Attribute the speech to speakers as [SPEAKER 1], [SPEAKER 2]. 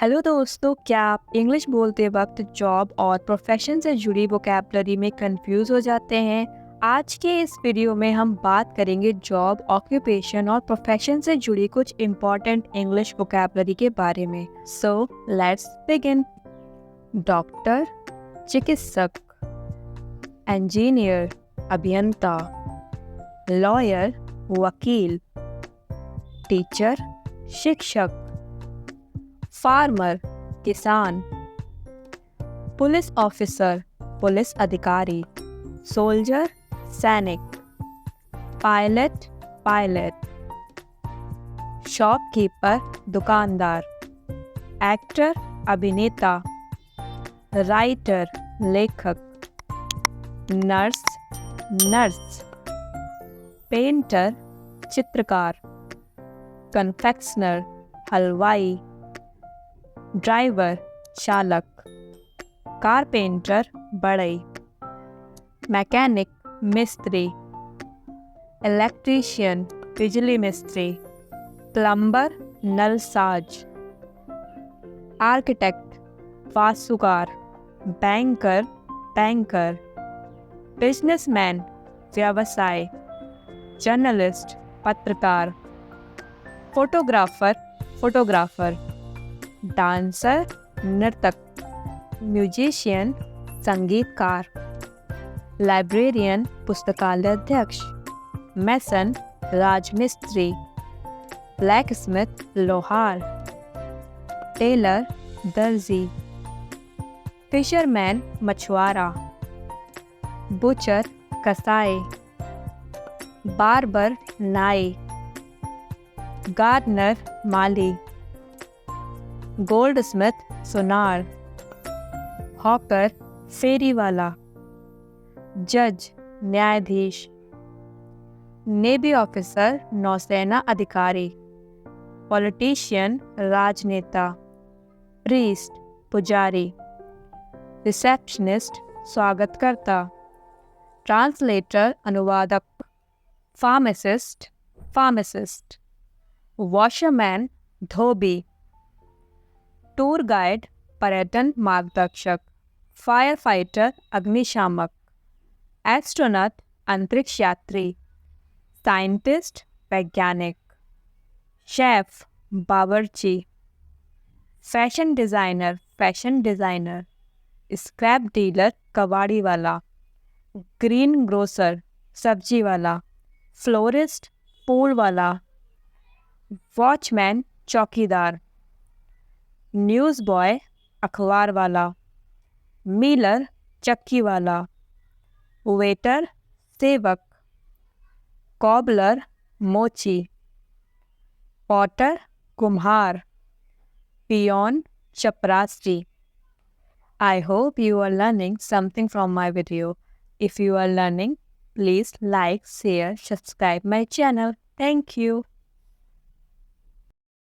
[SPEAKER 1] Hello दोस्तों, क्या आप इंग्लिश बोलते वक्त जॉब और प्रोफेशन से जुड़ी वोकैबलरी में कंफ्यूज हो जाते हैं? आज के इस वीडियो में हम बात करेंगे जॉब, ऑक्यूपेशन और प्रोफेशन से जुड़ी कुछ इम्पॉर्टेंट इंग्लिश वोकैबलरी के बारे में। So let's begin. डॉक्टर, चिकित्सक, इंजीनियर, अभियंता, लॉयर, वकील, टीचर, शिक्षक, फार्मर, किसान, पुलिस ऑफिसर, पुलिस अधिकारी, सोल्जर, सैनिक, पायलट, पायलट, शॉपकीपर, दुकानदार, एक्टर, अभिनेता, राइटर, लेखक, नर्स, नर्स, पेंटर, चित्रकार, कन्फेक्शनर, हलवाई, ड्राइवर, चालक, कारपेंटर, बढ़ई, मैकेनिक, मिस्त्री, इलेक्ट्रीशियन, बिजली मिस्त्री, प्लम्बर, नलसाज, आर्किटेक्ट, वास्तुकार, बैंकर, बैंकर, बिजनेसमैन, व्यवसाय, जर्नलिस्ट, पत्रकार, फोटोग्राफर, फोटोग्राफर, डांसर, नर्तक, म्यूजिशियन, संगीतकार, लाइब्रेरियन, पुस्तकालय अध्यक्ष, मैसन, राजमिस्त्री, ब्लैकस्मिथ, लोहार, टेलर, दर्जी, फिशरमैन, मछुआरा, बुचर, कसाई, बार्बर, नाई, गार्डनर, माली, गोल्डस्मिथ, सुनार, हॉकर, फेरी वाला, जज, न्यायाधीश, नेवी ऑफिसर, नौसेना अधिकारी, पॉलिटिशियन, राजनेता, प्रीस्ट, पुजारी, रिसेप्शनिस्ट, स्वागतकर्ता, ट्रांसलेटर, अनुवादक, फार्मासिस्ट, फार्मासिस्ट, वॉशरमैन, धोबी, टूर गाइड, पर्यटन मार्गदर्शक, फायर फाइटर, अग्निशामक, एस्ट्रोनॉट, अंतरिक्ष यात्री, साइंटिस्ट, वैज्ञानिक, शेफ, बावर्ची, फैशन डिज़ाइनर, स्क्रैप डीलर, कबाड़ी वाला, ग्रीन ग्रोसर, सब्जी वाला, फ्लोरिस्ट, फूल वाला, वॉचमैन, चौकीदार, न्यूज़ बॉय, अखबार वाला, मीलर, चक्की वाला, वेटर, सेवक, कॉबलर, मोची, पॉटर, कुम्हार, पियोन, चपरासी। I hope you are learning something from my video. If you are learning, please like, share, subscribe my channel. Thank you.